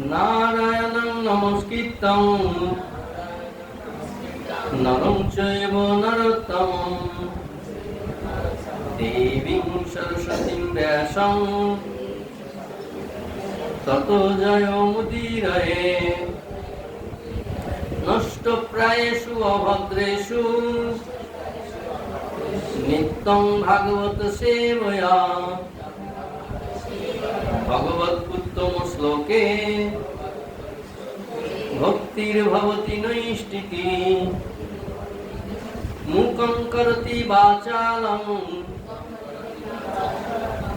নারায়ণং নমস্কৃত্যং নরং চৈব নরোত্তমং দেবীং সরস্বতীং ব্যাসং ততো জয়মুদীরয়ে। নষ্টপ্রায়েষু অভদ্রেষু নিত্যং ভাগবত সেবয়া ভগবৎউত্তম শ্লোকে ভক্তির্ভবতি নৈষ্ঠিকি। মুখং করতি বাচালং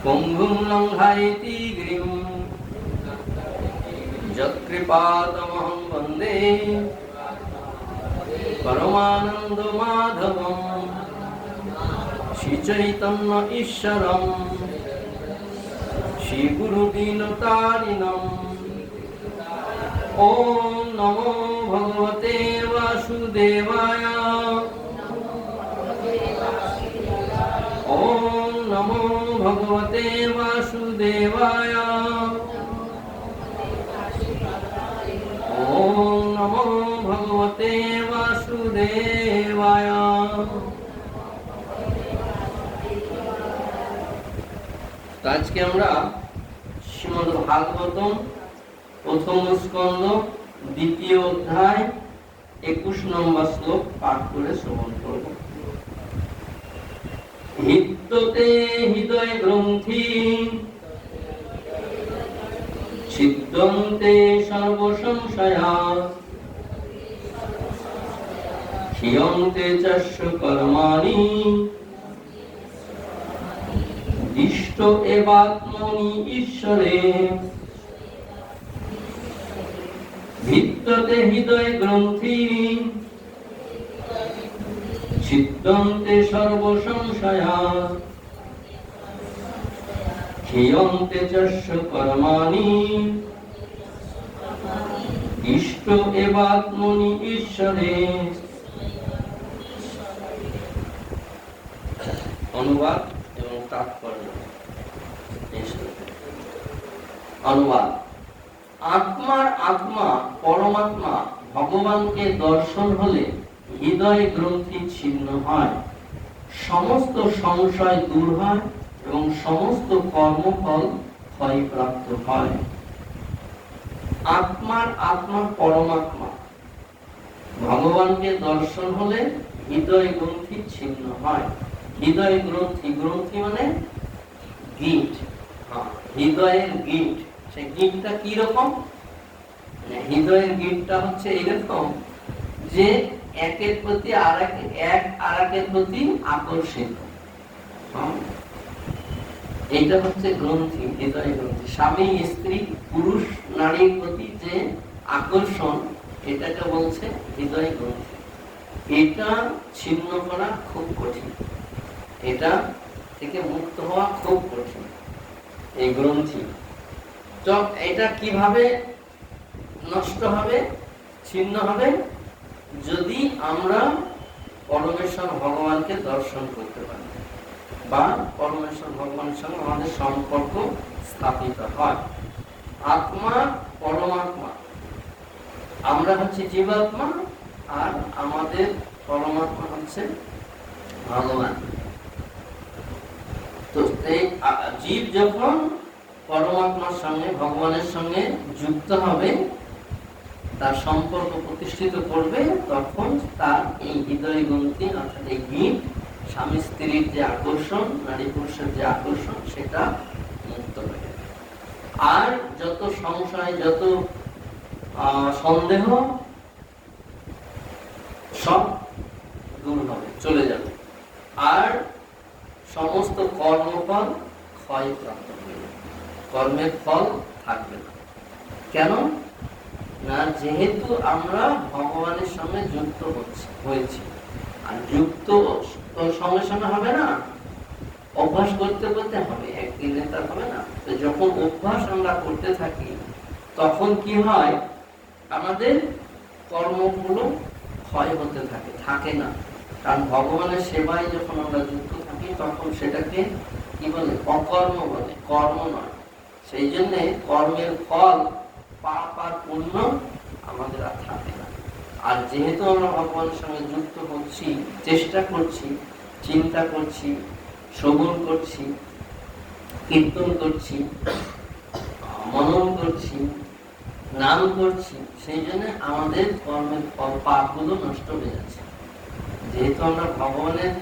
পঙ্গুং লঙ্ঘয়তি গিরিম যৎকৃপাতমহং বন্দে পরমানন্দ মাধবম শ্রীচৈতন্য ঈশ্বরম শ্রীগুরুদীনতারিণম। ওম নমো ভগবতে বাসুদেবায়। ওম নমো ভগবতে বাসুদেবায়। ওম নমো ভগবতে বাসুদেবায়। আজকে আমরা শ্রীমদ্ ভাগবতম প্রথম স্কন্ধ দ্বিতীয় অধ্যায় 21 নম্বর শ্লোক পাঠ করে শ্রবণ করব। হিত্যতে হৃদয় গ্রন্থি ছিদ্যন্তে সর্বসংশয়া ক্ষীয়ন্তে চস্য কর্মাণি দিষ্ট এবাত্মনি ঈশ্বরে। ভিত্ততে হৃদয় গ্রন্থি ছিদ্যন্তে সর্বসংশয়া ক্ষীয়ন্তে চস্য কর্মাণি দিষ্ট এবাত্মনি ঈশ্বরে। অনুবাদ এবং তাৎপর্য। অনুবাদ: আত্মার আত্মা পরমাত্মা ভগবানকে দর্শন হলে হৃদয় গ্রন্থি ছিন্ন হয়, সমস্ত সংশয় দূর হয় এবং সমস্ত কর্মফল ক্ষয়প্রাপ্ত হয়। আত্মার আত্মা পরমাত্মা ভগবানকে দর্শন হলে হৃদয় গ্রন্থি ছিন্ন হয়। হৃদয় গ্রন্থি, গ্রন্থি মানে গিঁট, হৃদয়ের গিঁট। সেই গিঁটটা কি রকম? হৃদয়ের গিঁটটা হচ্ছে এরকম যে একের প্রতি আরেকের প্রতি আকর্ষিত। এইটা হচ্ছে গ্রন্থি, হৃদয় গ্রন্থি। স্বামী স্ত্রী, পুরুষ নারীর প্রতি যে আকর্ষণ, এটাকে বলছে হৃদয় গ্রন্থি। এটা ছিন্ন করা খুব কঠিন, এটা থেকে মুক্ত হওয়া খুব কঠিন, এই গ্রন্থি। তো এটা কিভাবে নষ্ট হবে, ছিন্ন হবে? যদি আমরা পরমেশ্বর ভগবানকে দর্শন করতে পারি বা পরমেশ্বর ভগবানের সঙ্গে আমাদের সম্পর্ক স্থাপিত হয়। আত্মা পরমাত্মা, আমরা হচ্ছে জীবাত্মা, আর আমাদের পরমাত্মা হচ্ছে ভগবান। তো এই জীব যখন পরমাত্মার সঙ্গে, ভগবানের সঙ্গে যুক্ত হবে, তার সম্পর্ক প্রতিষ্ঠিত করবে, তখন তার এই হৃদয় গ্রন্থি অর্থাৎ এই গিঁট, স্বামী স্ত্রীর যে আকর্ষণ, নারী পুরুষের যে আকর্ষণ, সেটা মুক্ত হয়ে যাবে। আর যত সংশয়, যত সন্দেহ, সব দূর হবে, চলে যাবে। আর সমস্ত কর্মফল ক্ষয়প্রাপ্ত হয়ে যাবে, কর্মের ফল থাকবে না। কেন না? যেহেতু আমরা ভগবানের সঙ্গে যুক্ত হয়েছি। আর যুক্ত সঙ্গে সঙ্গে হবে না, অভ্যাস করতে করতে হবে, একদিনে তা হবে না। তো যখন অভ্যাস আমরা করতে থাকি, তখন কি হয়? আমাদের কর্মগুলো ক্ষয় হতে থাকে না। কারণ ভগবানের সেবায় যখন আমরা যুক্ত থাকি, তখন সেটাকে কি বলে? অকর্ম বলে, কর্ম নয়। সেই জন্যে কর্মের ফল পাপা পুণ্য আমাদের আর থাকে না। আর যেহেতু আমরা ভগবানের সঙ্গে যুক্ত হচ্ছি, চেষ্টা করছি, চিন্তা করছি, শ্রবণ করছি, কীর্তন করছি, মনন করছি, নাম করছি, সেই জন্য আমাদের কর্মের পাপগুলো নষ্ট হয়ে যাচ্ছে। যেহেতু আমরা ভগবানের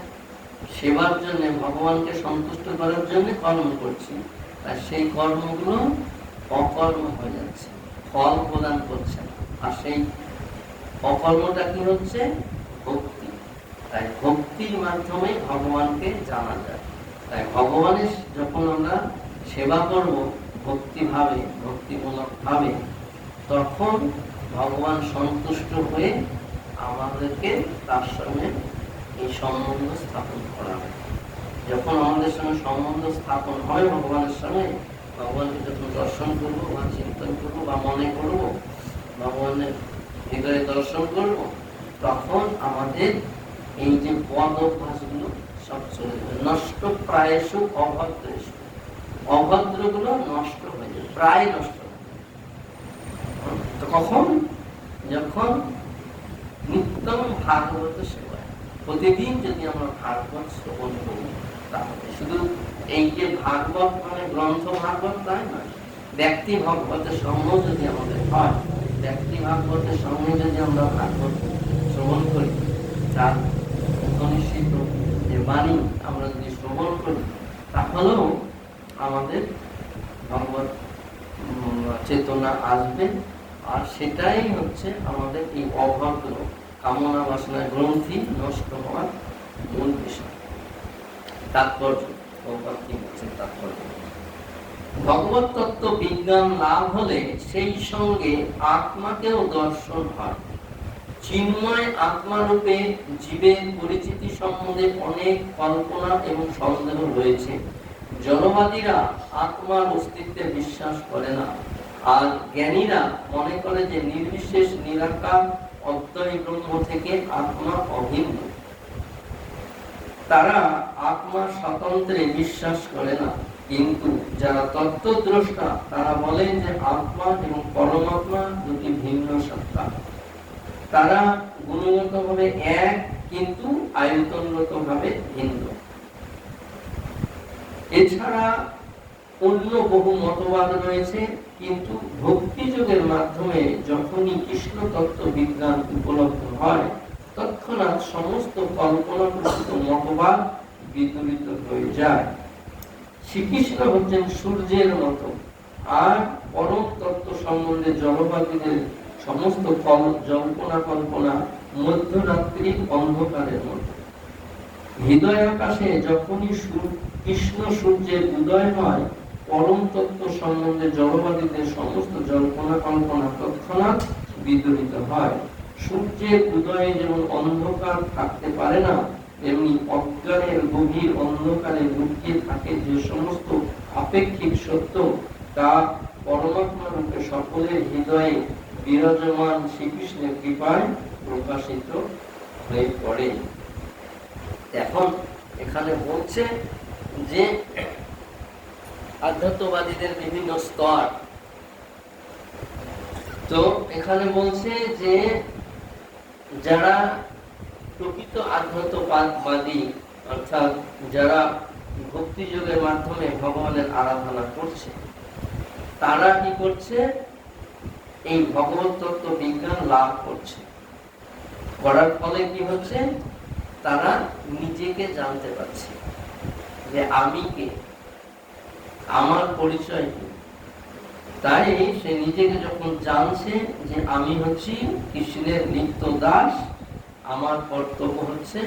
সেবার জন্য, ভগবানকে সন্তুষ্ট করার জন্য কর্ম করছি, আর সেই কর্মগুলো অকর্ম হয়ে যাচ্ছে, ফল প্রদান করছে না। আর সেই অকর্মটা কি হচ্ছে? ভক্তি। তাই ভক্তির মাধ্যমে ভগবানকে জানা যায়। তাই ভগবানের যখন আমরা সেবা করব ভক্তিভাবে, ভক্তিমূলক ভাবে, তখন ভগবান সন্তুষ্ট হয়ে আমাদেরকে তার সঙ্গে এই সম্বন্ধ স্থাপন করা হয়। যখন আমাদের সঙ্গে সম্বন্ধ স্থাপন হয় ভগবানের সঙ্গে, ভগবানকে যখন দর্শন করবো বা চিন্তন করবো বা মনে করবো, ভগবানের হৃদয়ে দর্শন করব, তখন আমাদের এই যে পদ অভ্যাসগুলো সব চলে যাবে। নষ্ট প্রায়শু অভদ্রেশু, অভদ্রগুলো নষ্ট হয়ে যাবে, প্রায় নষ্ট হয়ে যাবে। তো কখন? যখন নিত্যম ভাগবত সেবায়, প্রতিদিন যদি আমরা ভাগবত শ্রবণ করি, তাহলে শুধু এই যে ভাগবত মানে গ্রন্থ ভাগবত তাই নয়, ব্যক্তি ভাগবতের সঙ্গ যদি আমাদের হয়, ব্যক্তি ভাগবতের সঙ্গে যদি আমরা ভাগবত শ্রবণ করি, তার উপনিষিদ্ধ যে বাণী আমরা যদি শ্রবণ করি, তাহলেও আমাদের ভগবত চেতনা আসবে। আর সেটাই হচ্ছে আমাদের এই অভদ্র কামনা বাসনা গ্রন্থি নষ্ট হওয়ার মূল বিষয়। তাৎপর্য, তাৎপর্য ভগবত তত্ত্ব বিজ্ঞান লাভ হলে সেই সঙ্গে আত্মাকেও দর্শন হয়। চিন্ময় আত্মারূপে জীবের পরিচিতি সম্বন্ধে অনেক কল্পনা এবং সন্দেহ রয়েছে। জড়বাদীরা আত্মার অস্তিত্বে বিশ্বাস করে না, আর জ্ঞানীরা মনে করে যে নির্বিশেষ নিরাকার অদ্বয় ব্রহ্ম থেকে আত্মা অভিন্ন। তারা আত্মার স্বতন্ত্রে বিশ্বাস করে না, কিন্তু যারা তত্ত্বদ্রষ্টা তারা বলেন যে আত্মা এবং পরমাত্মা দুটি ভিন্ন সত্তা। তারা গুণগতভাবে এক, কিন্তু আয়তনগতভাবে ভিন্ন। এছাড়া অন্য বহু মতবাদ রয়েছে, কিন্তু ভক্তিযোগের মাধ্যমে যখনই কৃষ্ণ তত্ত্ব বিজ্ঞান উপলব্ধ হয়, তৎক্ষণাৎ সমস্ত কল্পনাপ্রসূত মতবাদ বিদূরিত হয়ে যায়। শ্রীকৃষ্ণ হচ্ছেন সূর্যের মতো, আর পরম তত্ত্ব সম্বন্ধে জড়বাদীদের সমস্ত জল্পনা কল্পনা মধ্যরাত্রির অন্ধকারের মতো। হৃদয় আকাশে যখনই কৃষ্ণ সূর্যের উদয় হয়, পরম তত্ত্ব সম্বন্ধে জড়বাদীদের সমস্ত জল্পনা কল্পনা তৎক্ষণাৎ বিদূরিত হয়। সূর্যের উদয়ে যেমন অন্ধকার থাকতে পারে না, তেমনি অজ্ঞানের গভীর অন্ধকারে লুকিয়ে থাকে যে সমস্ত আপেক্ষিক সত্য, তা পরমাত্মা রূপে সকলের হৃদয়ে বিরাজমান শ্রীকৃষ্ণের কৃপায় প্রকাশিত হয়ে পড়ে। এখন এখানে বলছে যে আধ্যাত্মবাদীদের বিভিন্ন স্তর। তো এখানে বলছে যে যারা প্রকৃত আধ্যাত্মবাদী, অর্থাৎ যারা ভক্তি যোগের মাধ্যমে ভগবানের আরাধনা করছে, তারা কি করছে? এই ভগবত তত্ত্ব বিজ্ঞান লাভ করছে। করার ফলে কি হচ্ছে? তারা নিজেকে জানতে পারছে যে আমি কে, আমার পরিচয় কি। তাই সে নিজেকে যখন জানছে যে আমি হচ্ছি কৃষ্ণের নিত্য দাস, আমার কর্তব্য হচ্ছে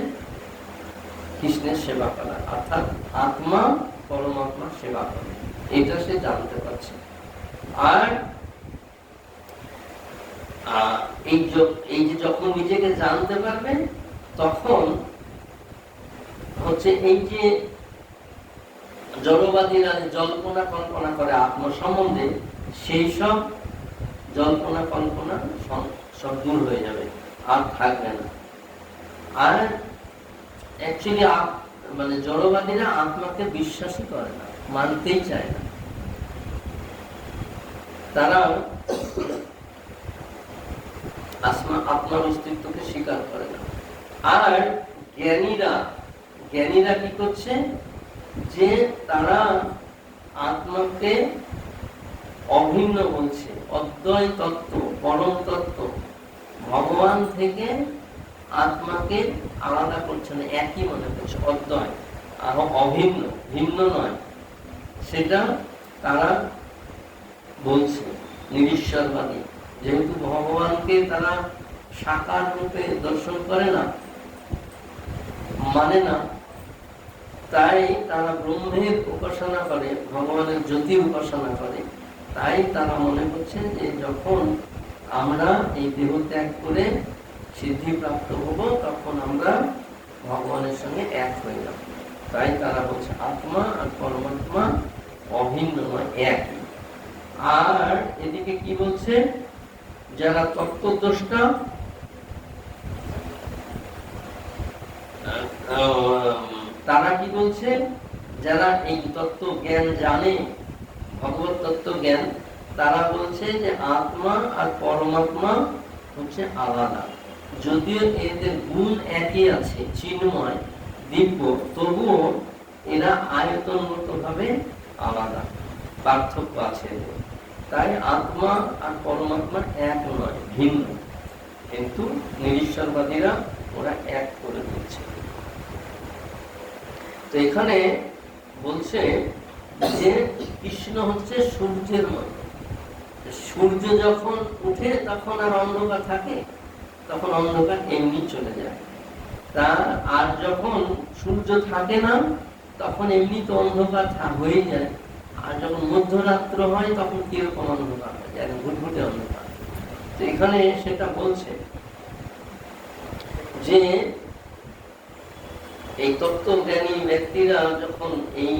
কৃষ্ণের সেবা করা, অর্থাৎ আত্মা পরমাত্মার সেবা করা, এটা সে জানতে পারছে। আর এই যে যখন নিজেকে জানতে পারবে, তখন হচ্ছে এই যে জড়বাদীরা জল্পনা কল্পনা করে আত্মা সম্বন্ধে, সেই সব জল্পনা কল্পনা সব দূর হয়ে যাবে, আর থাকবে না। আর অ্যাকচুয়ালি মানে জড়বাদীরা আত্মাকে বিশ্বাসই করে না, মানতেই চায় না। তারা আত্মার অস্তিত্বকে স্বীকার করে না। আর জ্ঞানীরা কি করছে, যে তারা আত্মাকে অভিন্ন বলছে, অদ্বয় তত্ত্ব, পরম তত্ত্ব, ভগবান থেকে আত্মাকে আলাদা করছে না, একই মনে করছে, অদ্বয় আর অভিন্ন, ভিন্ন নয়, সেটা তারা বলছে নিরীশ্বরবাদী। যেহেতু ভগবানকে তারা সাকার রূপে দর্শন করে না, মানে না, তাই তারা ব্রহ্মের উপাসনা করে, ভগবানের জ্যোতির উপাসনা করে। তাই তারা মনে করছে যে যখন আমরা এই দেহ ত্যাগ করে সিদ্ধি প্রাপ্ত হব, তখন আমরা ভগবানের সঙ্গে এক হয়ে যাব। তাই তারা বলছে আত্মা আর পরমাত্মা অভিন্ন নয়, একই। আর এদিকে কি বলছে, যারা তত্ত্বদ্রষ্টা, তারা কি বলছে, যারা এই তত্ত্ব জ্ঞান জানে, ভগবত তত্ত্ব জ্ঞান, তারা বলছে যে আত্মা আর পরমাত্মা হচ্ছে আলাদা। যদিও এদের গুণ একই আছে, চিন্ময়, দিব্য, তবুও এরা আয়তনগত ভাবে আলাদা, পার্থক্য আছে। তাই আত্মা আর পরমাত্মা এক নয়, ভিন্ন। কিন্তু নিরীশ্বরবাদীরা ওরা এক করে দিচ্ছে। তো এখানে বলছে যে কৃষ্ণ হচ্ছে সূর্যের মতো। সূর্য যখন উঠে তখন আর অন্ধকার থাকে, তখন অন্ধকার এমনি চলে যায়। আর যখন সূর্য থাকে না, তখন এমনি তো অন্ধকার হয়ে যায়। আর যখন মধ্যরাত্র হয়, তখন কিরকম অন্ধকার হয়ে যায়, ঘুটঘুটে অন্ধকার। তো এখানে সেটা বলছে যে এই তত্ত্বজ্ঞানী ব্যক্তিরা যখন এই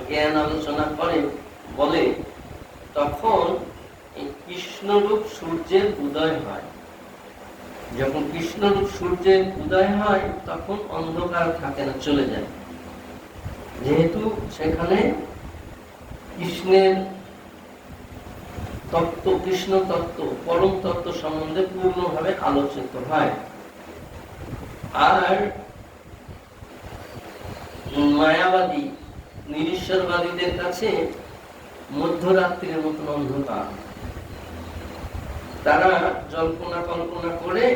জ্ঞান আলোচনা করে, বলে, তখন এই কৃষ্ণরূপ সূর্যের উদয় হয়। যখন কৃষ্ণরূপ সূর্যের উদয় হয়, তখন অন্ধকার থাকে না, চলে যায়। যেহেতু সেখানে কৃষ্ণের তত্ত্ব, কৃষ্ণ তত্ত্ব, পরম তত্ত্ব সম্বন্ধে পূর্ণভাবে আলোচিত হয়। আর মায়াবাদী, নিরীশ্বরবাদীদের কাছে মধ্যরাত্রির মতন অন্ধকার। তারা জল্পনা কল্পনা করে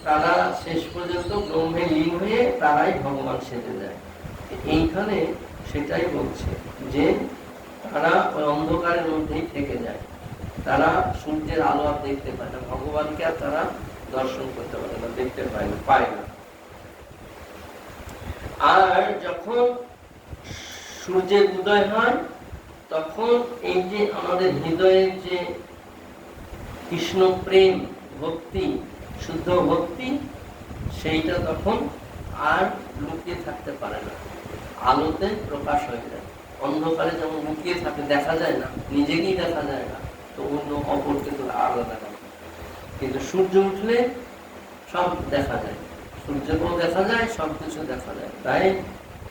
তারা শেষ পর্যন্ত ব্রহ্মে লীন হয়ে তারাই ভগবান সেজে যায়। এইখানে সেটাই বলছে যে তারা ওই অন্ধকারের মধ্যেই থেকে যায়, তারা সূর্যের আলো আর দেখতে পায় না, ভগবানকে আর তারা দর্শন করতে পারে না, দেখতে পায় না। আর যখন সূর্যের উদয় হয়, তখন এই যে আমাদের হৃদয়ের যে কৃষ্ণ প্রেম, ভক্তি, শুদ্ধ ভক্তি, সেইটা তখন আর লুকিয়ে থাকতে পারে না, আলোতে প্রকাশ হয়ে যায়। অন্ধকারে যেমন লুকিয়ে থাকে, দেখা যায় না, নিজেকেই দেখা যায় না, তো অন্য অপরকে তো আলাদা দেখা যায়। কিন্তু সূর্য উঠলে সব দেখা যায়, সূর্যকেও দেখা যায়, সবকিছু দেখা যায়। তাই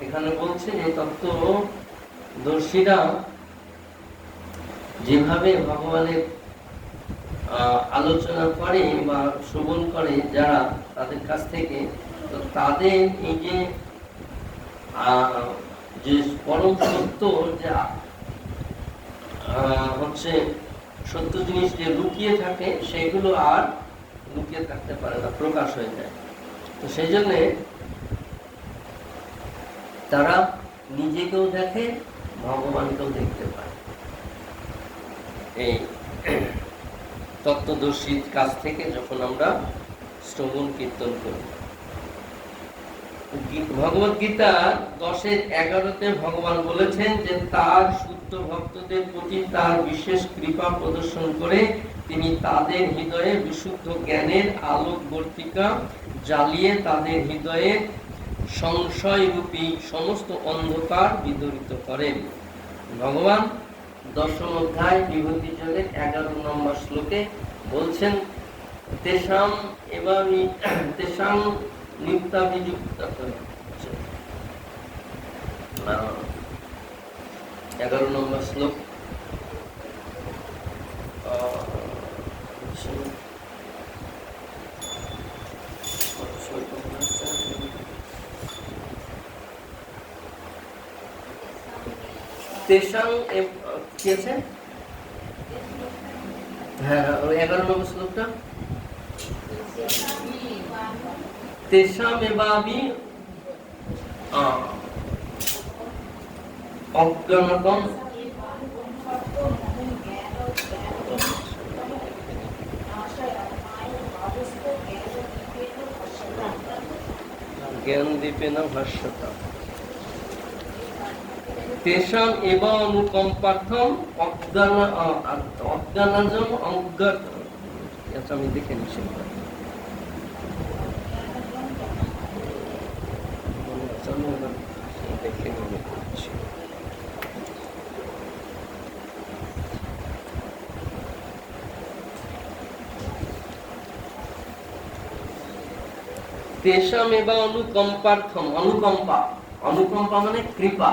এখানে বলছে এই তত্ত্বদর্শীরা যেভাবে ভগবানের আলোচনা করে বা শ্রবণ করে যারা তাদের কাছ থেকে, তো তাদের এই যে পরম সত্য, যে হচ্ছে সত্য জিনিস যে লুকিয়ে থাকে, সেগুলো আর লুকিয়ে থাকতে পারে না, প্রকাশ হয়ে যায়। তো সেই জন্য তারা নিজেকেও দেখে, ভগবানকেও দেখতে পায়। এই তত্ত্বদর্শীর কাছ থেকে যখন আমরা শ্রবণ কীর্তন করি। ভগবত গীতা 10:11-তে ভগবান বলেছেন যে তার শুদ্ধ ভক্তদের প্রতি তার বিশেষ কৃপা প্রদর্শন করে তিনি তাদের হৃদয়ে বিশুদ্ধ জ্ঞানের আলোকবর্তিকা জ্বালিয়ে তাদের হৃদয়ে সংশয়রূপী সমস্ত অন্ধকার বিদরিত করেন। ভগবান 10ম অধ্যায় বিভূতি যোগের 11 নম্বর শ্লোকে বলছেন, তেষাম এবামি তেষাম নিত্যাভিযুক্ত 11 নম্বর শ্লোক। তেষাং কি আছে? হ্যাঁ, 11 নম্বর শ্লোকটা, তেষাম এবাবি অজ্ঞানতম জ্ঞান দীপেন ভাষ্যতা তেষাম এব অনুকম্পার্থম অজ্ঞানাজম অজ্ঞাত। আচ্ছা, আমি দেখে নিচ্ছি। দেখে নিচ্ছি। তেষাম এব অনুকম্পার্থম, অনুকম্পা মানে কৃপা।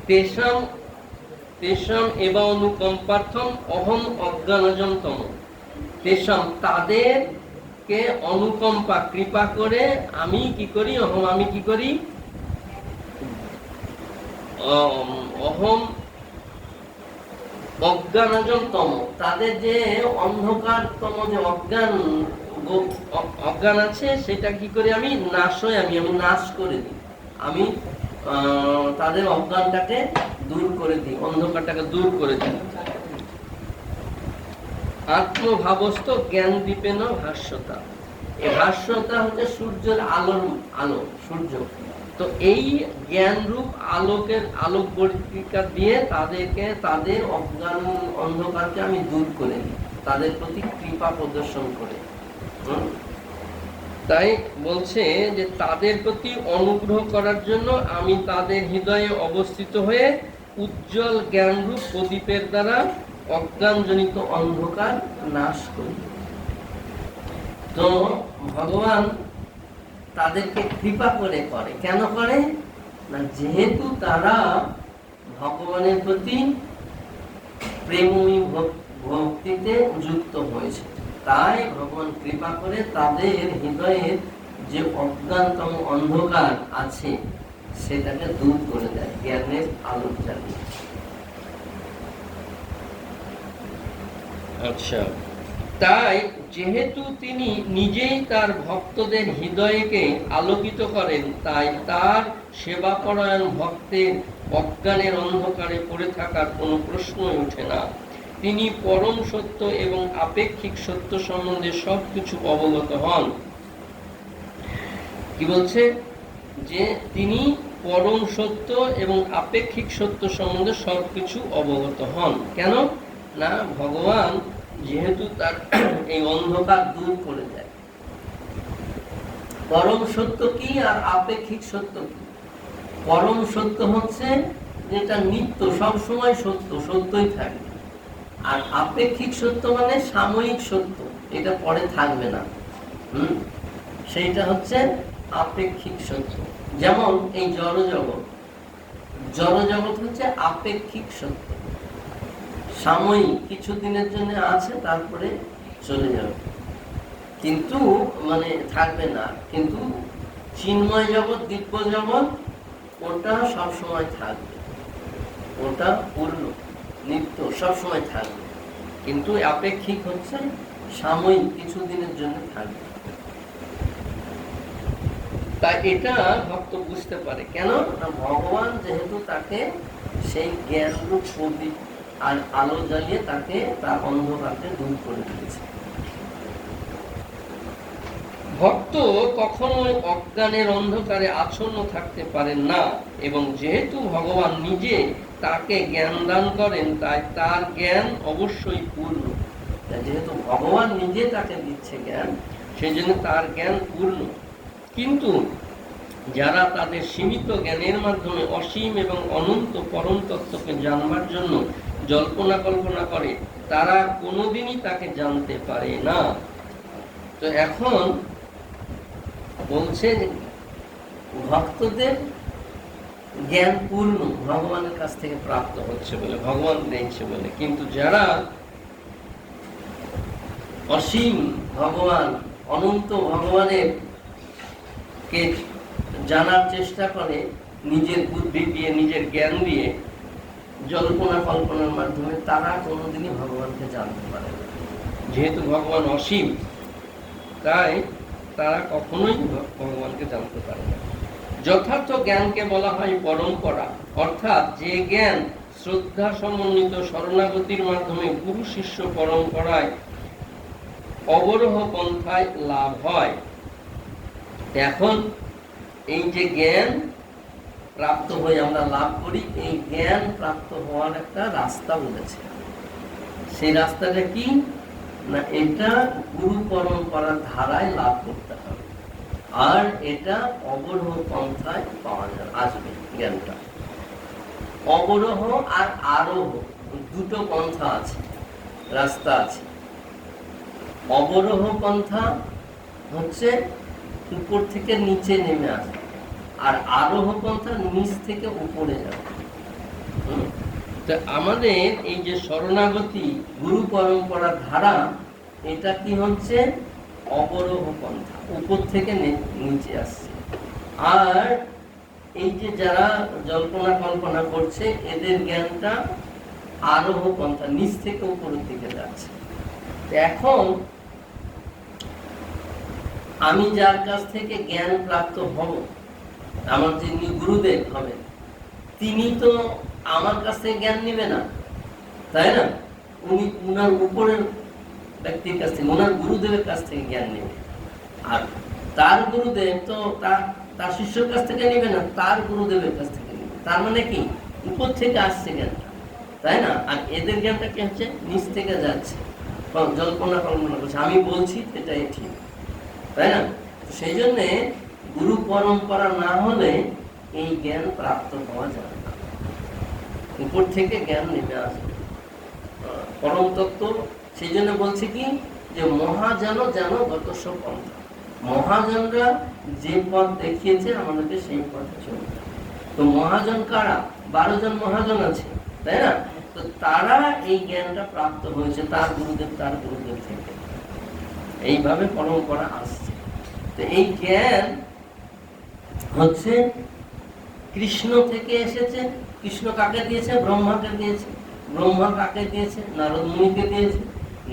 তেষাম এব অনুকম্পার্থম অহম অজ্ঞানজন্তম। তেষাম তাদেরকে অনুকম্পা কৃপা করে আমি কি করি, আমি কি করি, অহম অজ্ঞানজন্তম, তাদের যে অন্ধকারতম যে অজ্ঞান আছে সেটা কি করি আমি নাশ করে দিই। আমি তাদের অজ্ঞানটাকে দূর করে দিই, অন্ধকারটাকে দূর করে দিই। আত্মভাবস্থ জ্ঞান দীপেন ভাষ্যতা। এই ভাষ্যতা হচ্ছে সূর্যের আলো, সূর্য। তো এই জ্ঞান রূপ আলোক বর্তিকা দিয়ে তাদের অজ্ঞান অন্ধকারকে আমি দূর করে দিই, তাদের প্রতি কৃপা প্রদর্শন করে। তাই বলছে যে তাদের প্রতি অনুগ্রহ করার জন্য আমি তাদের হৃদয়ে অবস্থিত হয়ে উজ্জ্বল জ্ঞানরূপ প্রদীপের দ্বারা অজ্ঞানজনিত অন্ধকার নাশ করি। তো ভগবান তাদেরকে কৃপা করে কেন করে না, যেহেতু তারা ভগবানের প্রতি প্রেমী ভক্তিতে যুক্ত হয়েছে, তাই ভগবান কৃপা করে তাদের হৃদয়ের যে অজ্ঞানতম অন্ধকার আছে সেটাকে দূর করে দেয় জ্ঞানের আলো জ্বালিয়ে। আচ্ছা, তাই যেহেতু তিনি নিজেই তার ভক্তদের হৃদয়কে আলোকিত করেন, তাই তার সেবাপরায়ণ ভক্তের অজ্ঞানের অন্ধকারে পড়ে থাকার কোনো প্রশ্নই ওঠে না। তিনি পরম সত্য এবং আপেক্ষিক সত্য সম্বন্ধে সবকিছু অবগত হন। কি বলছে? যে তিনি পরম সত্য এবং আপেক্ষিক সত্য সম্বন্ধে সবকিছু অবগত হন। কেন না, ভগবান যেহেতু তার এই অন্ধকার দূর করে দেয়। পরম সত্য কি আর আপেক্ষিক সত্য কি? পরম সত্য হচ্ছে যেটা নিত্য, সব সময় সত্যই থাকবে। আর আপেক্ষিক সত্য মানে সাময়িক সত্য, এটা পরে থাকবে না। সেইটা হচ্ছে আপেক্ষিক সত্য। যেমন এই জড়জগৎ হচ্ছে আপেক্ষিক সত্য, সাময়িক, কিছুদিনের জন্য আছে, তারপরে চলে যাবে, কিন্তু মানে থাকবে না। কিন্তু চিন্ময় জগৎ, দিব্য জগৎ, ওটা সবসময় থাকবে, ওটা পূর্ণ নিত্য সবসময় থাকবে। কিন্তু আপেক্ষিক হচ্ছে সাময়িক, কিছুদিনের জন্য থাকবে। তাই এটা ভক্ত বুঝতে পারে। কেন না, ভগবান যেহেতু তাকে সেই জ্ঞান রূপ প্রদীপ আর আলো জ্বালিয়ে তাকে তার অন্ধকারকে দূর করে দিয়েছে। ভক্ত কখনোই অজ্ঞানের অন্ধকারে আচ্ছন্ন থাকতে পারেন না, এবং যেহেতু ভগবান নিজে তাকে জ্ঞান দান করেন, তাই তার জ্ঞান অবশ্যই পূর্ণ। যেহেতু ভগবান নিজে তাকে দিচ্ছে জ্ঞান, সেই জন্য তার জ্ঞান পূর্ণ। কিন্তু যারা তাদের সীমিত জ্ঞানের মাধ্যমে অসীম এবং অনন্ত পরম তত্ত্বকে জানবার জন্য জল্পনা কল্পনা করে, তারা কোনোদিনই তাকে জানতে পারে না। তো এখন বলছে ভক্তদের জ্ঞান পূর্ণ, ভগবানের কাছ থেকে প্রাপ্ত হচ্ছে বলে, ভগবান দিচ্ছে বলে। কিন্তু যারা অসীম ভগবান, অনন্ত ভগবানের কে জানার চেষ্টা করে নিজের বুদ্ধি দিয়ে, নিজের জ্ঞান দিয়ে, জল্পনা কল্পনার মাধ্যমে তারা কোনোদিনই ভগবানকে জানতে পারে না। যেহেতু ভগবান অসীম, তাই তারা কখনোই ভগবানকে জানতে পারে না। যথার্থ জ্ঞানকে বলা হয় পরম্পরা, অর্থাৎ যে জ্ঞান শ্রদ্ধা সমন্বিত শরণাগতির মাধ্যমে গুরু শিষ্য পরম্পরায় অবরোহ পন্থায় লাভ হয়। এখন এই যে জ্ঞান প্রাপ্ত হয়ে আমরা লাভ করি, এই জ্ঞান প্রাপ্ত হওয়ার একটা রাস্তা বলেছে। সেই রাস্তাটা কি না, এটা গুরু পরম্পরার ধারায় লাভ করতে হবে, আর এটা অবরোহ পন্থায় পাওয়া যাবে, আসবে জ্ঞানটা। অবরোহ আর আরোহ দুটো পন্থা আছে, রাস্তা আছে। অবরোহ পন্থা হচ্ছে উপর থেকে নিচে নেমে আসা, আর আরোহ পন্থা নিচ থেকে উপরে যাবে। তো আমাদের এই যে শরণাগতি গুরু পরম্পরার ধারা, এটা কি হচ্ছে অবরোহ পন্থা, উপর থেকে নিচে আসছে। আর এই যে যারা জল্পনা কল্পনা করছে, এদের জ্ঞানটা আরোহ পন্থা, নিচ থেকে উপরের দিকে যাচ্ছে। এখন আমি যার কাছ থেকে জ্ঞান প্রাপ্ত হব, আমার যিনি গুরুদেব হবেন, তিনি তো আমার কাছ থেকে জ্ঞান নেবে না, তাই না? উনি উনার উপরের ব্যক্তির কাছ থেকে, ওনার গুরুদেবের কাছ থেকে জ্ঞান নেবে। আর তার গুরুদেব তো তার শিষ্যের কাছ থেকে নেবে না, তার গুরুদেবের কাছ থেকে নেবে। তার মানে কি, উপর থেকে আসছে জ্ঞানটা, তাই না? আর এদের জ্ঞানটা কি হচ্ছে, নিচ থেকে যাচ্ছে, জল্পনা কল্পনা করছে, আমি বলছি এটাই ঠিক, তাই না? সেই জন্যে গুরু পরম্পরা না হলে এই জ্ঞান প্রাপ্ত হওয়া যাবে না, উপর থেকে জ্ঞান নেমে আসবে পরম তত্ত্ব। সেই জন্য বলছে কি, যে মহাজন যেন গতস্ব পন্থা, মহাজনরা যে পথ দেখিয়েছে আমাদেরকে সেই পথে চলতে। তো মহাজন কারা? 12 জন মহাজন আছে, তাই না? তো তারা এই জ্ঞানটা প্রাপ্ত হয়েছে তার গুরুদেব থেকে, এইভাবে পরম্পরা আসছে। তো এই জ্ঞান হচ্ছে কৃষ্ণ থেকে এসেছে। কৃষ্ণ কাকে দিয়েছে? ব্রহ্মাকে দিয়েছে। ব্রহ্মা কাকে দিয়েছে? নারদ মুনিকে দিয়েছে।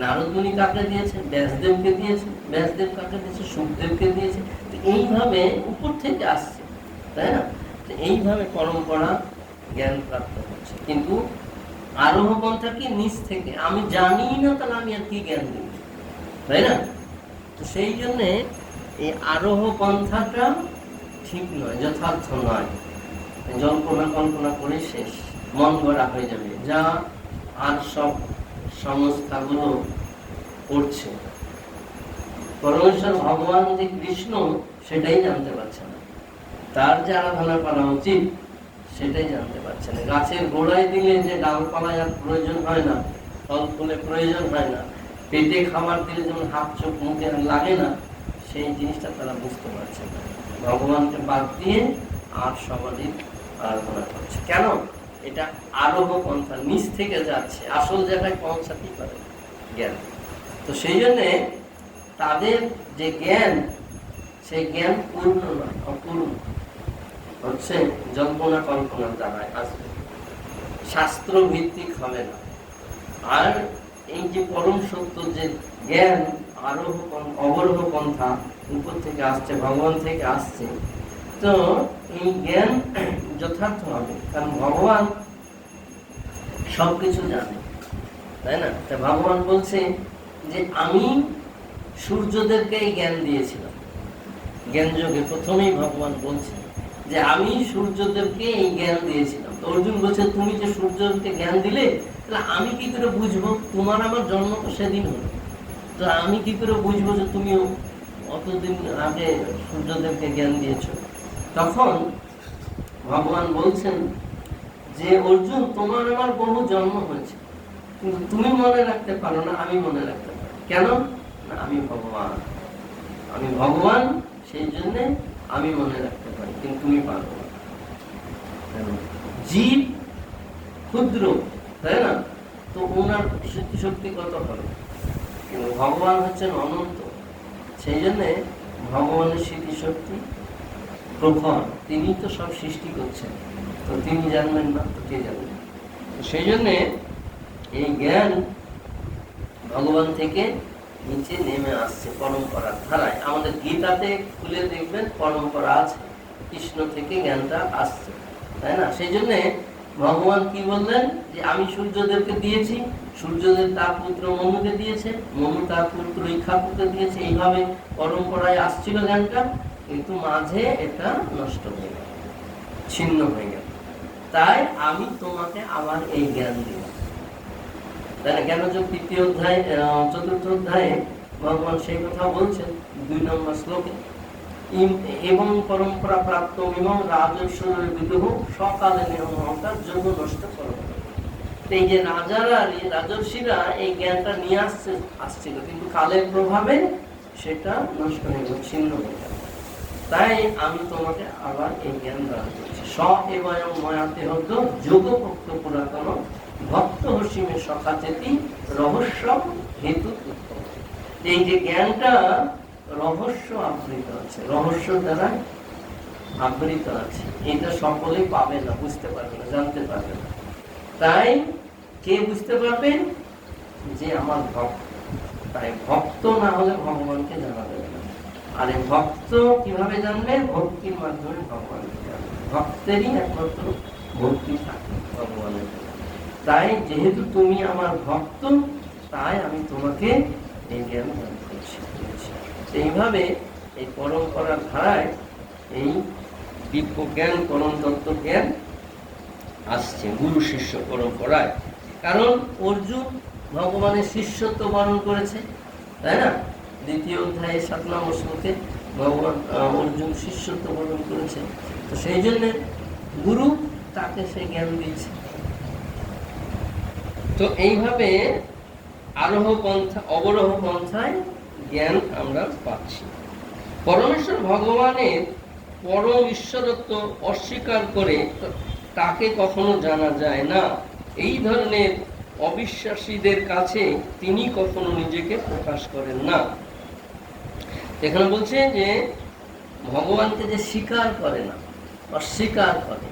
নারদ মুনি কাকে দিয়েছে? ব্যাসদেবকে দিয়েছে। ব্যাসদেব কাকে দিয়েছে? সুখদেবকে দিয়েছে। তো এইভাবে উপর থেকে আসছে, তাই না? তো এইভাবে পরম্পরা জ্ঞান প্রাপ্ত হচ্ছে। কিন্তু আরোহ পন্থা কি, নিচ থেকে। আমি জানি না, তাহলে আমি আর কি জ্ঞান দিব, তাই না? তো সেই জন্যে এই আরোহ পন্থাটা ঠিক নয়, যথার্থ নয়। জল্পনা কল্পনা করে শেষ, মন গড়া হয়ে যাবে, যা আর সব সংস্থাগুলো করছে। পরমেশ্বর ভগবান যে কৃষ্ণ, সেটাই জানতে পারছে না। তার যে আরাধনা করা উচিত, সেটাই জানতে পারছে না। গাছের গোড়ায় দিলে যে ডালপালায় আর প্রয়োজন হয় না, ফল ফুলে প্রয়োজন হয় না, পেটে খাবার দিলে যেমন হাত চোখ মুখে লাগে না, সেই জিনিসটা তারা বুঝতে পারছে না। ভগবানকে বাদ দিয়ে আর সবারই আরাধনা করছে। কেন? এটা আরোহ পন্থা, নিচ থেকে যাচ্ছে, আসল জায়গায় পৌঁছাতেই পারে জ্ঞান। তো সেই জন্যে তাদের যে জ্ঞান, সেই জ্ঞান পূর্ণ নয়, অপূর্ণ হচ্ছে, জল্পনা কল্পনার দ্বারায় আসবে, শাস্ত্র ভিত্তিক হবে না। আর এই যে পরম সত্য যে জ্ঞান, আরোহ অবরোহ পন্থা, উপর থেকে আসছে, ভগবান থেকে আসছে, তো এই জ্ঞান যথার্থ হবে, কারণ ভগবান সবকিছু জানে, তাই না? তা ভগবান বলছে যে আমি সূর্যদেরকে এই জ্ঞান দিয়েছিলাম। জ্ঞান যোগে প্রথমেই ভগবান বলছে যে আমি সূর্যদেরকে এই জ্ঞান দিয়েছিলাম। তো অর্জুন বলছে, তুমি যে সূর্যদেরকে জ্ঞান দিলে, তাহলে আমি কি করে বুঝবো? তোমার আমার জন্ম তো সেদিন হলো, তো আমি কি করে বুঝবো যে তুমি অতদিন আগে সূর্যদেরকে জ্ঞান দিয়েছো? তখন ভগবান বলছেন যে অর্জুন, তোমার আমার বহু জন্ম হয়েছে, কিন্তু তুমি মনে রাখতে পারো না, আমি মনে রাখতে পারি। কেন? না, আমি ভগবান, সেই জন্যে আমি মনে রাখতে পারি, কিন্তু তুমি পারো না। জীব ক্ষুদ্র, তাই না? তো ওনার শক্তি কত হবে, কিন্তু ভগবান হচ্ছেন অনন্ত। সেই জন্যে ভগবানের স্মৃতিশক্তি প্রখর, তিনি তো সব সৃষ্টি করছেন, তো তিনি জানবেন না তো কে জানবেন? সেই জন্যে এই জ্ঞান ভগবান থেকে নিচে নেমে আসছে পরম্পরার ধারায়। আমাদের গীতাতে খুলে দেখবেন পরম্পরা আছে, কৃষ্ণ থেকে জ্ঞানটা আসছে, তাই না? সেই জন্য ভগবান কি বললেন যে আমি সূর্যদেবকে দিয়েছি, সূর্যদেব তার পুত্র মনুকে দিয়েছে, মনু তার পুত্র ইক্ষাকুকে দিয়েছে। এইভাবে পরম্পরায় আসছিল জ্ঞানটা, কিন্তু মাঝে এটা নষ্ট হয়ে গেল, ছিন্ন হয়ে গেল। তাই আমি তোমাকে আবার এই জ্ঞান দিলাম, তাই না? জ্ঞানযোগ 3য় অধ্যায় 4র্থ অধ্যায়ে ভগবান সেই কথা বলছেন 2 নম্বর শ্লোকে, এবং পরম্পরা প্রাপ্ত এবং রাজস্বরের বিদ্রোহ সকালে অহংকার যোগ নষ্ট করবে। এই যে রাজারা, রাজর্ষিরা এই জ্ঞানটা নিয়ে আসছিল, কিন্তু কালের প্রভাবে সেটা নষ্ট হয়ে গেল, ছিন্ন হয়ে গেল। তাই আমি তোমাকে আবার এই জ্ঞান দান করছি। স এবং ময়াতে হতো যোগপক্ষ পুরাতন ভক্ত হসিমে সখাচেতি রহস্য হেতু। এই যে জ্ঞানটা রহস্য আবৃত আছে, রহস্য দ্বারা আবৃত আছে, এটা সকলেই পাবে না, বুঝতে পারবে না, জানতে পারবে না। তাই কে বুঝতে পারবেন? যে আমার ভক্ত। তাই ভক্ত না হলে ভগবানকে জানা যাবে না। আর এই ভক্ত কিভাবে জানবে? ভক্তির মাধ্যমে ভগবানকে জানবে। ভক্তেরই একমাত্র ভক্তি থাকে ভগবানের। তাই যেহেতু তুমি আমার ভক্ত, তাই আমি তোমাকে এই জ্ঞান দান করছি। এইভাবে এই পরম্পরার ধারায় এই দিব্য জ্ঞান, পরম তত্ত্ব জ্ঞান আসছে গুরু শিষ্য পরম্পরায়। কারণ অর্জুন ভগবানের শিষ্যত্ব বরণ করেছে, তাই না? 2য় অধ্যায়ে 7 নম্বর শ্লোকে ভগবান অর্জুন শিষ্যত্ব বরণ করেছে। তো সেই জন্য গুরু তাকে সেই জ্ঞান দিয়েছে। তো এইভাবে আরোহ পন্থা অবরোহ পন্থায় জ্ঞান আমরা পাচ্ছি। পরমেশ্বর ভগবানের পরম ঈশ্বরত্ব অস্বীকার করে তাকে কখনো জানা যায় না। এই ধরনের অবিশ্বাসীদের কাছে তিনি কখনো নিজেকে প্রকাশ করেন না। এখানে বলছে যে ভগবানকে যে স্বীকার করে না, অস্বীকার করে,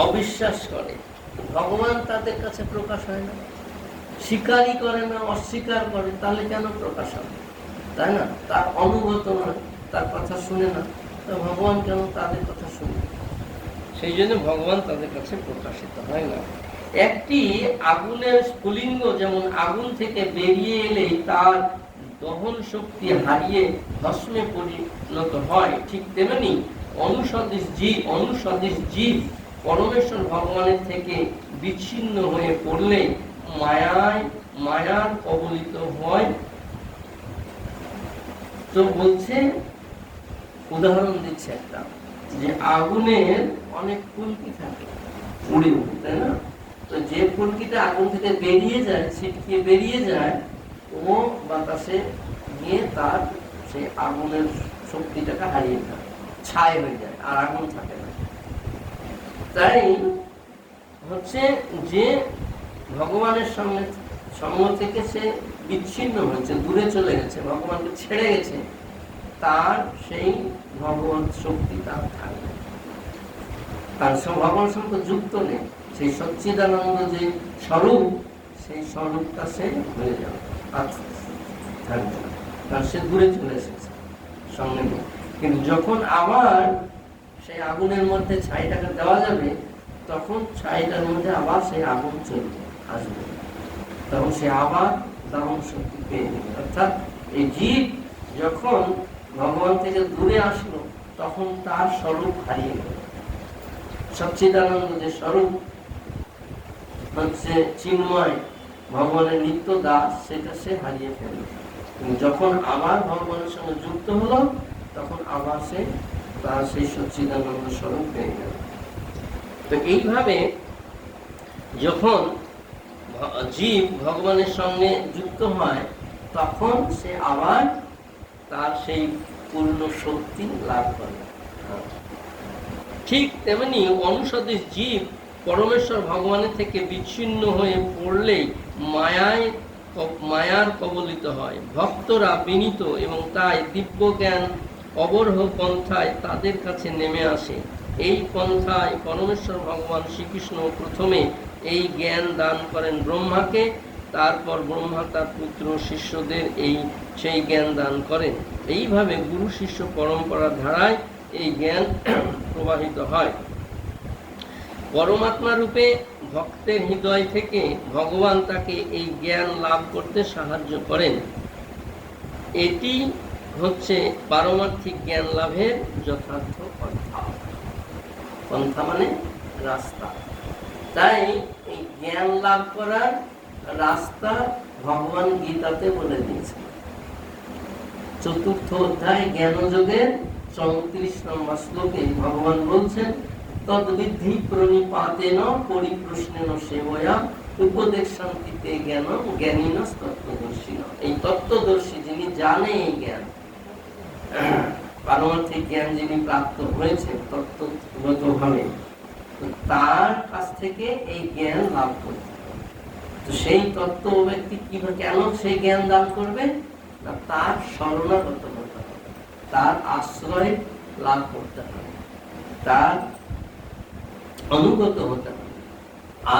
অবিশ্বাস করে, ভগবান তাদের কাছে প্রকাশ হয় না। স্বীকারই করে না, অস্বীকার করে, তাহলে কেন প্রকাশ হবে? তাই না? তার অনুগত নয়, তার কথা শুনে না, তো ভগবান কেন তাদের কথা শুনে? সেই জন্য ভগবান তাদের কাছে প্রকাশিত হয় না। একটি আগুনের স্ফুলিঙ্গ যেমন আগুন থেকে বেরিয়ে এলেই তার দহন শক্তি হারিয়ে ভস্মে পরিণত হয়, ঠিক তেমনি অনুসদৃশ জীব পরমেশ্বর ভগবানের থেকে বিচ্ছিন্ন হয়ে পড়লে মায়ার কবলিত হয়। তো বলছে, উদাহরণ দিচ্ছে একটা, যে আগুনের অনেক ফুলকি থাকে, উড়ে উড়ে, তাই না? তো যে ফুলকিটা আগুন থেকে বেরিয়ে যায়, ছিটকে বেরিয়ে যায়, ও বাতাসে গিয়ে তার সেই আগুনের শক্তিটাকে হারিয়ে যায়, ছাই হয়ে যায়, আর আগুন থাকে না। তাই হচ্ছে যে ভগবানের সঙ্গ থেকে সে বিচ্ছিন্ন হয়েছে, দূরে চলে গেছে, ভগবানকে ছেড়ে গেছে, তার সেই ভগবান শক্তি তার থাকবে, তার ভগবানের সঙ্গে যুক্ত নেই। সেই সচ্চিদানন্দ যে স্বরূপ, সেই স্বরূপটা সে হয়ে যাবে, আর থাকবে না, কারণ সে দূরে চলে এসেছে সঙ্গে নেই। কিন্তু যখন আবার সেই আগুনের মধ্যে ছাইটাকে দেওয়া যাবে, তখন ছাইটার মধ্যে আবার সেই আগুন চলবে, আসবে, তখন সে আবার দাহন শক্তি পেয়ে নেবে। অর্থাৎ এই জীব যখন ভগবান থেকে দূরে আসলো, তখন তার স্বরূপ হারিয়ে গেল। সচ্চিদানন্দ যে স্বরূপ হচ্ছে চিন্ময়, ভগবানের নিত্য দাস, সেটা সে হারিয়ে ফেলল। যখন আবার ভগবানের সঙ্গে যুক্ত হলো, তখন আবার সে তার সেই সচ্চিদানন্দ স্বরূপ পেয়ে গেল। তো এইভাবে যখন জীব ভগবানের সঙ্গে যুক্ত হয়, তখন সে আবার তার সেই পূর্ণ শক্তি লাভ করে। ঠিক তেমনি অনুসদৃশ জীব পরমেশ্বর ভগবানের থেকে বিচ্ছিন্ন হয়ে পড়লেই মায়ার কবলিত হয়। ভক্তরা বিনীত এবং তাই দিব্য জ্ঞান অবরোহ পন্থায় তাদের কাছে নেমে আসে। এই পন্থায় পরমেশ্বর ভগবান শ্রীকৃষ্ণ প্রথমে এই জ্ঞান দান করেন ব্রহ্মাকে, তারপর ব্রহ্মা তার পুত্র শিষ্যদের সেই জ্ঞান দান করেন। এইভাবে গুরু শিষ্য পরম্পরার ধারায় এই জ্ঞান প্রবাহিত হয়। পরমাত্মা রূপে ভক্তের হৃদয় থেকে ভগবান তাকে এই জ্ঞান লাভ করতে সাহায্য করেন। এটি হচ্ছে পারমার্থিক জ্ঞান লাভের যথার্থ পন্থা। পন্থা মানে রাস্তা। তাই এই জ্ঞান লাভ করার রাস্তা ভগবান গীতাতে বলে দিয়েছেন। 4th অধ্যায় জ্ঞানযোগের 34 নম্বর শ্লোকে ভগবান বলছেন, তদ্বিদ্ধি প্রণিপাতেন পরিপ্রশ্নেন সেবয়া উপদেশান্তিতে জ্ঞান জ্ঞানীন তত্ত্বদর্শী। এই তত্ত্বদর্শী যিনি জানে এই জ্ঞান, পারমার্থিক জ্ঞান যিনি প্রাপ্ত হয়েছে তত্ত্বগতভাবে, তার কাছ থেকে এই জ্ঞান লাভ করতে হবে। তো সেই তত্ত্ব ব্যক্তি কিভাবে কেন সেই জ্ঞান দান করবে না, তার শরণাগত হতে হবে, তার আশ্রয় লাভ করতে হবে, তার অনুগত হতে হবে,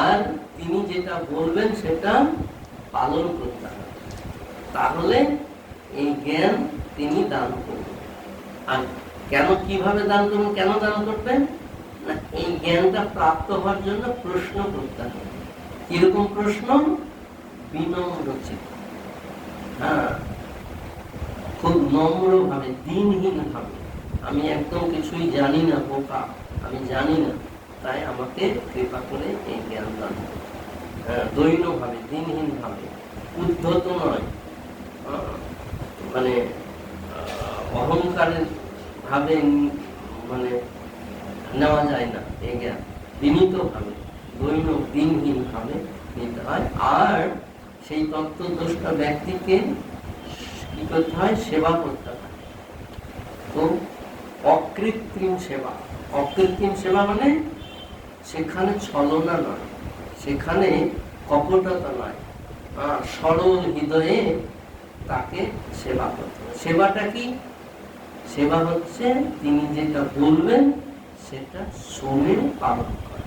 আর তিনি যেটা বলবেন সেটা পালন করতে হবে। তাহলে এই জ্ঞান তিনি দান করবেন। আর কেন, কিভাবে দান করবেন, কেন দান করবেন না, এই জ্ঞানটা প্রাপ্ত হওয়ার জন্য প্রশ্ন করতে হবে। কিরকম প্রশ্ন? বিনম্র চিত্তে, হ্যাঁ, খুব নম্র ভাবে, দিনহীন ভাবে, আমি একদম কিছুই জানি না, বোকা, আমি জানি না, তাই আমাকে কৃপা করে এই জ্ঞান দান করুন। দৈন্য ভাবে, দিনহীন ভাবে, উদ্ধত নয়, মানে অহংকারের ভাবে মানে নেওয়া যায় না এই জ্ঞান, বিনীত ভাবে, দৈন্য দিনহীন ভাবে নিতে হয়। আর সেই তত্ত্বদ্রষ্টা ব্যক্তিকে কি করতে হয়? সেবা করতে হয়। তো অকৃত্রিম সেবা, অকৃত্রিম সেবা মানে সেখানে ছলনা নয়, সেখানে কপটতা নয়, সরল হৃদয়ে তাকে সেবা করতে হবে। সেবাটা কি? সেবা হচ্ছে তিনি যেটা বলবেন সেটা শুনে পালন করা,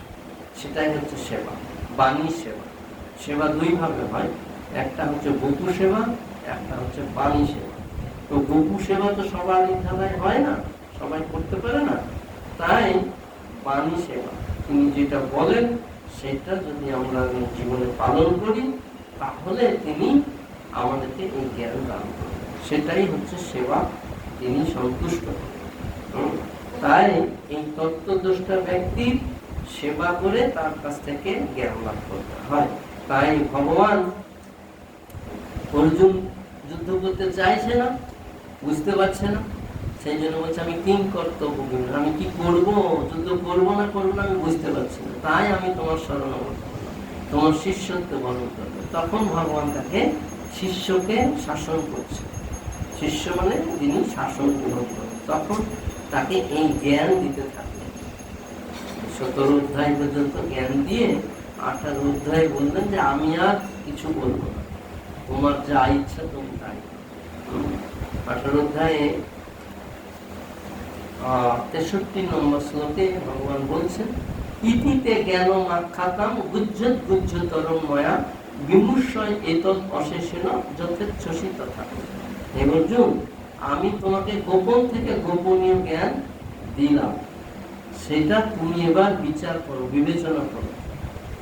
সেটাই হচ্ছে সেবা, বাণী সেবা। সেবা দুই ভাবে হয়, একটা হচ্ছে বপু সেবা, একটা হচ্ছে বাণী সেবা। তো বপু সেবা তো সবার ধারায় হয় না, সবাই করতে পারে না, তাই বাণী সেবা, তিনি যেটা বলেন সেটা যদি আমরা জীবনে পালন করি তাহলে তিনি আমাদেরকে এই জ্ঞান দান করবেন, সেটাই হচ্ছে সেবা, তিনি সন্তুষ্ট হবেন। তাই এই তত্ত্বদ্রষ্টা ব্যক্তির সেবা করে তার কাছ থেকে জ্ঞান লাভ করতে হয়। তাই ভগবান, অর্জুন যুদ্ধ করতে চাইছে না, বুঝতে পারছে না, সেই জন্য বলছে আমি কিং কর্তব্য, আমি কি করব, যুদ্ধ করবো না আমি বুঝতে পারছি না, তাই আমি তোমার শরণাগত হলাম, তোমার শিষ্যত্ব বরণ করবে। তখন ভগবান তাকে শিষ্যকে শাসন করছে, শিষ্য মানে যিনি শাসন গ্রহণ করেন, তখন তাকে এই জ্ঞান দিতে থাকলেন। 17 অধ্যায় পর্যন্ত জ্ঞান দিয়ে 18 অধ্যায় বললেন যে আমি আর কিছু বলবো না, তোমার যা ইচ্ছা তুমি তাই। 18 অধ্যায়ে 63 নম্বর শ্লোকে ভগবান বলছেন, ইতিতে জ্ঞান মাখ্যাতাম গুজ্জত গুজ্জতরম ময়া বিমূঢ়য় এতৎ অশেষেণ যথেচ্ছসি তথা। হে অর্জুন, আমি তোমাকে গোপন থেকে গোপনীয় জ্ঞান দিলাম, সেটা তুমি এবার বিচার করো, বিবেচনা করো,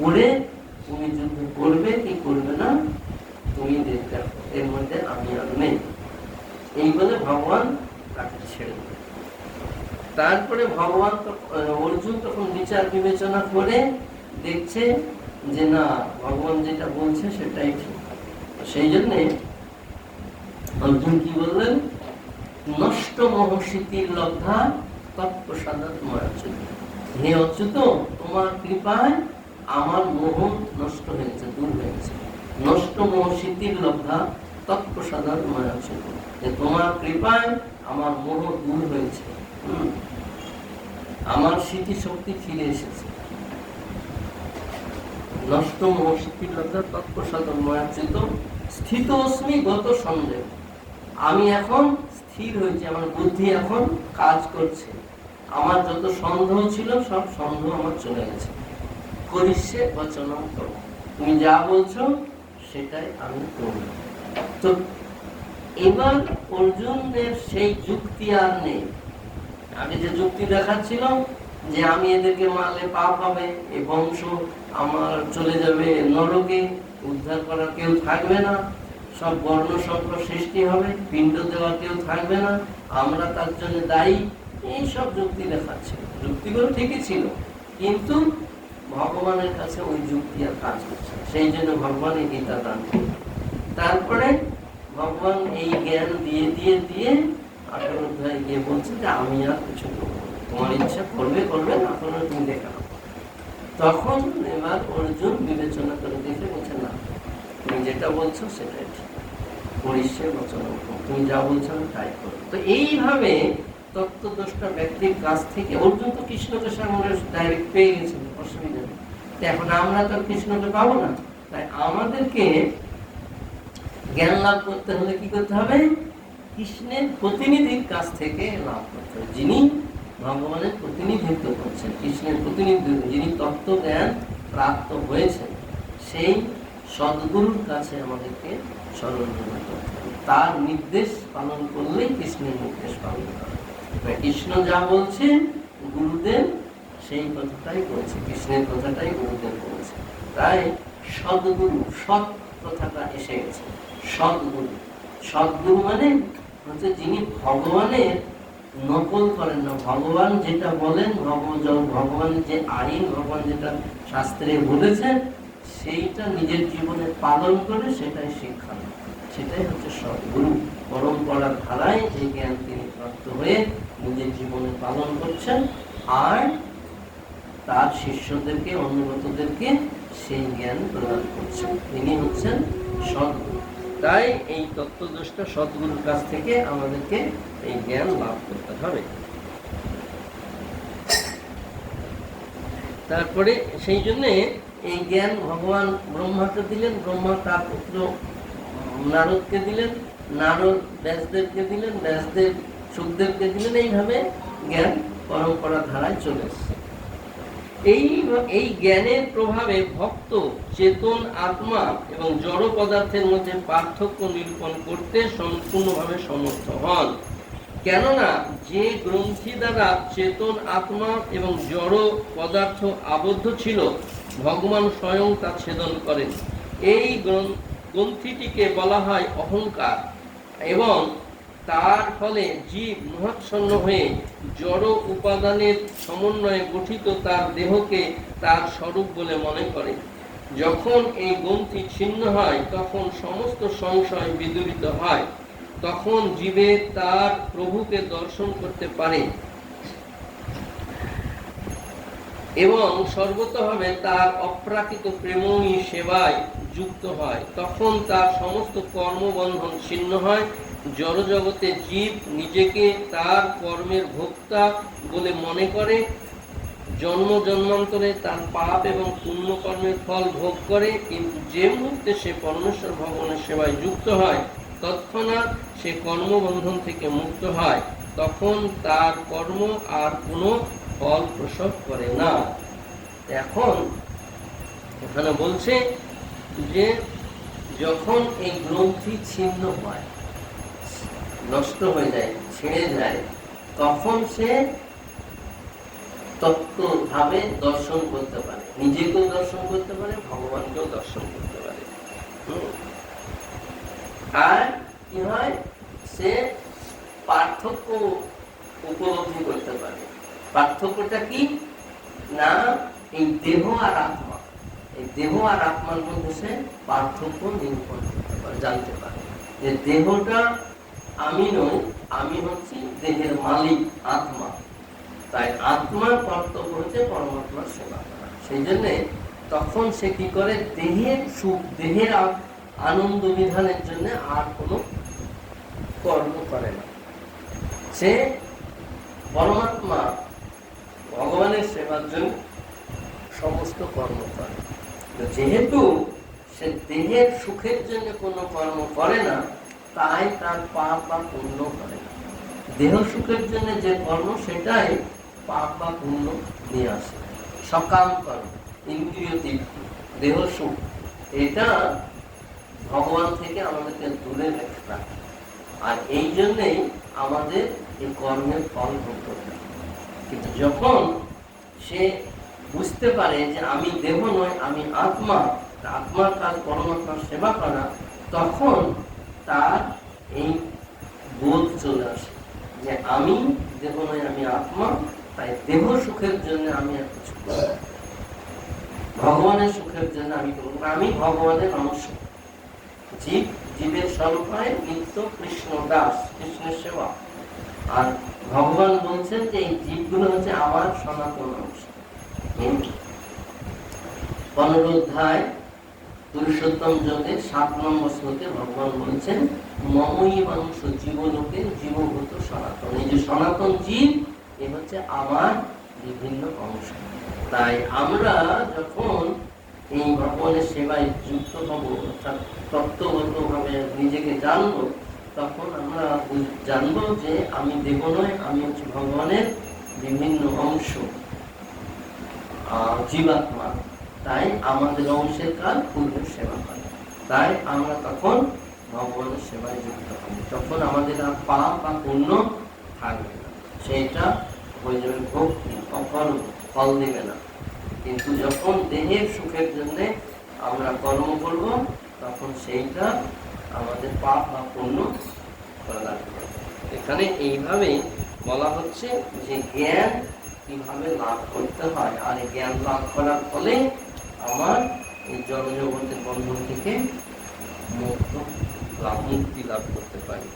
করে তুমি যুদ্ধ করবে কি করবে না তুমি দেখতে, এর মধ্যে আমি আর নেই। এই বলে ভগবান তাকে ছেড়ে দেবে। তারপরে ভগবান অর্জুন তখন বিচার বিবেচনা করে দেখছে যে না, ভগবান যেটা বলছে সেটাই ঠিক। সেই জন্যে অর্জুন কি বললেন? নষ্ট মোহশীতির লব্ধা তৎপ্রসাদাৎ ময়াচ্যুত। হে অচ্যুত, তোমার কৃপায় আমার মোহ নষ্ট হয়েছে, দূর হয়েছে। নষ্ট মোহশীতির লব্ধা তৎপ্রসাদাৎ ময়াচ্যুত, যে তোমার কৃপায় আমার মোহ দূর হয়েছে, আমার স্মৃতিশক্তি ফিরে এসেছে। নষ্ট মোহশীতির লব্ধা তৎপ্রসাদাৎ ময়াচ্যুত স্থিত অস্মি গত সন্দেহ। আমি এখন স্থির হয়েছে, আমার বুদ্ধি এখন কাজ করছে, আমার যত সন্দেহ ছিল সব সন্দেহ আমার চলে গেছে। করিষ্যে বচনং তব, তুমি যা বলছো সেটাই আমি করব। তো এবার অর্জুনের সেই যুক্তি আর নেই। আগে যে যুক্তি দেখাচ্ছিল যে আমি এদেরকে মারলে পাপ হবে, এই বংশ আমার চলে যাবে নরকে, উদ্ধার করার কেউ থাকবে না, সব বর্ণ সংকর সৃষ্টি হবে, পিণ্ড দেওয়া কেউ থাকবে না, আমরা তার জন্য দায়ী, এই সব যুক্তি দেখাচ্ছিল। যুক্তিগুলো ঠিকই ছিল, কিন্তু ভগবানের কাছে ওই যুক্তি আর কাজ করছে। সেই জন্য ভগবান এই গীতা দান করলেন। তারপরে ভগবান এই জ্ঞান দিয়ে দিয়ে দিয়ে 18 অধ্যায়ে গিয়ে বলছে যে আমি আর কিছু করবো না, তোমার ইচ্ছা করবে করবে, না করলে তুমি দেখে নাও। তখন এবার অর্জুন বিবেচনা করে দেখে বলছে না, তুমি যেটা বলছো সেটাই ঠিক, পরিষ্যে বচন, তুমি যা বলছো আমি তাই করবো। তো এইভাবে তত্ত্বদ্রষ্টা ব্যক্তির কাছ থেকে অর্জুন তো কৃষ্ণকে সামনে ডাইরেক্ট পেয়ে গেছিল, অসুবিধা নেই। এখন আমরা তো কৃষ্ণকে পাবো না, তাই আমাদেরকে জ্ঞান লাভ করতে হলে কি করতে হবে? কৃষ্ণের প্রতিনিধির কাছ থেকে লাভ করতে হবে, যিনি ভগবানের প্রতিনিধিত্ব করছেন, কৃষ্ণের প্রতিনিধি, যিনি তত্ত্ব জ্ঞান প্রাপ্ত হয়েছেন, সেই সদ্গুরুর কাছে আমাদেরকে স্মরণ করতে হবে। তার নির্দেশ পালন করলেই কৃষ্ণের নির্দেশ পালন করা। কৃষ্ণ যা বলছে গুরুদেব সেই কথাটাই বলছে, কৃষ্ণের কথাটাই গুরুদেব বলছে। তাই সদ্গুরু, সৎ কথাটা এসে গেছে। সদ্গুরু, সদ্গুরু মানে হচ্ছে যিনি ভগবানের নকল করেন না, ভগবান যেটা বলেন, ভগবানের যে আইন, ভগবান যেটা শাস্ত্রে বলেছেন সেইটা নিজের জীবনে পালন করে সেটাই শিক্ষা, সেটাই হচ্ছে সদ্গুরু। পরম্পরার ধারায় এই জ্ঞান তিনি প্রাপ্ত হয়ে নিজের জীবনে পালন করছেন, আর তার শিষ্যদেরকে, অনুগতদেরকে সেই জ্ঞান প্রদান করছেন। তিনি হচ্ছেন সদ্গুরু। তাই এই তত্ত্বদ্রষ্টা সদ্গুরুর কাছ থেকে আমাদেরকে এই জ্ঞান লাভ করতে হবে। তারপরে সেই জন্য এই জ্ঞান ভগবান ব্রহ্মাকে দিলেন, ব্রহ্মা তার পুত্র নারদকে দিলেন, নারদ ব্যাসদেবকে দিলেন, ব্যাসদেব শুকদেবকে দিলেন। এইভাবে জ্ঞান পরম্পরা ধারায় চলে এসছে। এই জ্ঞানের প্রভাবে ভক্ত চেতন আত্মা এবং জড় পদার্থের মধ্যে পার্থক্য নিরূপণ করতে সম্পূর্ণভাবে সমর্থ হন। কেননা যে গ্রন্থি দ্বারা চেতন আত্মা এবং জড় পদার্থ আবদ্ধ ছিল, ভগবান স্বয়ং তা ছেদন করেন। এই গ্রন্থিটিকে বলা হয় অহংকার, এবং তার ফলে জীব মোহাচ্ছন্ন হয়ে জড় উপাদানের সমন্বয়ে গঠিত তার দেহকে তার স্বরূপ বলে মনে করে। যখন এই গ্রন্থি ছিন্ন হয় তখন সমস্ত সংশয় বিদূরিত হয়, তখন জীবে তার প্রভুকে দর্শন করতে পারে এবং সর্বতভাবে তার অপ্রাকৃত প্রেমময়ী সেবায় যুক্ত হয়। তখন তার সমস্ত কর্মবন্ধন ছিন্ন হয়। জড়জগতে জীব নিজেকে তার কর্মের ভোক্তা বলে মনে করে, জন্ম জন্মান্তরে তার পাপ এবং পুণ্য কর্মের ফল ভোগ করে। কিন্তু যে মুহূর্তে সে পরমেশ্বর ভগবানের সেবায় যুক্ত হয়, তৎক্ষণাৎ সে কর্মবন্ধন থেকে মুক্ত হয়। তখন তার কর্ম আর কোনো ফল প্রসব করে না। এখন এখানে বলছে যে যখন এই গ্রন্থি ছিন্ন হয়, নষ্ট হয়ে যায়, ছেড়ে যায়, তখন সে তত্ত্বভাবে দর্শন করতে পারে, নিজেকেও দর্শন করতে পারে, ভগবানকেও দর্শন করতে পারে। আর কি হয়, সে পার্থক্য উপলব্ধি করতে পারে। পার্থক্যটা কি না, এই দেহ আর আত্মা, এই দেহ আর আত্মার মধ্যে সে পার্থক্য নিরূপণ করতে পারে, জানতে পারে যে দেহটা আমি নই, আমি হচ্ছি দেহের মালিক আত্মা। তাই আত্মার কর্তব্য হচ্ছে পরমাত্মার সেবা করা। সেই জন্য তখন সে কি করে, দেহের সুখ, দেহের আনন্দ বিধানের জন্য আর কোনো কর্ম করে না। সে পরমাত্মা ভগবানের সেবার জন্য সমস্ত কর্ম করে। যেহেতু সে দেহের সুখের জন্য কোনো কর্ম করে না, তাই তার পাপ বা পুণ্য করে না। দেহ সুখের জন্য যে কর্ম, সেটাই পাপ বা পুণ্য নিয়ে আসে। সকাম কর্ম, ইন্দ্রিয় তৃপ্তি, দেহ সুখ, এটা ভগবান থেকে আমাদেরকে দূরে রাখে। আর এই জন্যেই আমাদের এই কর্মের ফল ভোগ করতে হয়। কিন্তু যখন সে বুঝতে পারে যে আমি দেহ নয়, আমি আত্মা, আত্মার কাজ পরমাত্মার সেবা করা, তখন তার এই বোধ চলে আসে যে আমি দেহ নয়, আমি আত্মা, তাই দেহ সুখের জন্য আমি আর কিছু করব, ভগবানের সুখের জন্য আমি করব, আমি ভগবানের অংশ। জীব জীবের স্বরূপ হয় নিত্য কৃষ্ণ দাস, কৃষ্ণের সেবা। আর ভগবান বলছেন যে এই জীবগুলো হচ্ছে আমার সনাতন অংশ। 15 অধ্যায় পুরুষোত্তম যোগে 7 নম্বর শ্লোকে ভগবান বলছেন মমই মাংস জীবলোকে জীবভূত সনাতন। এই যে সনাতন জীব, এ হচ্ছে আমার বিভিন্ন অংশ। তাই আমরা যখন এই ভগবানের সেবায় যুক্ত হব, অর্থাৎ তত্ত্বগতভাবে নিজেকে জানবো, তখন আমরা জানবো যে আমি দেহ নয়, আমি হচ্ছে ভগবানের বিভিন্ন অংশ, জীবাত্মা। তাই আমাদের অংশের কাজ পূর্বের সেবা করে। তাই আমরা তখন ভগবানের সেবায় যুক্ত হব, তখন আমাদের আর পাপ বা পুণ্য থাকবে না, সেইটা হয়ে যাবে ভক্তি, অকর্ম, ফল দেবে না। কিন্তু যখন দেহের সুখের জন্য আমরা কর্ম করব, তখন সেইটা আমাদের পাপ বা পুণ্য করা লাগবে। এখানে এইভাবে বলা হচ্ছে যে জ্ঞান কিভাবে লাভ করতে হয়, আর এই জ্ঞান লাভ করার ফলে আমার এই জড়জগতের বন্ধন থেকে মুক্তি লাভ করতে পারি।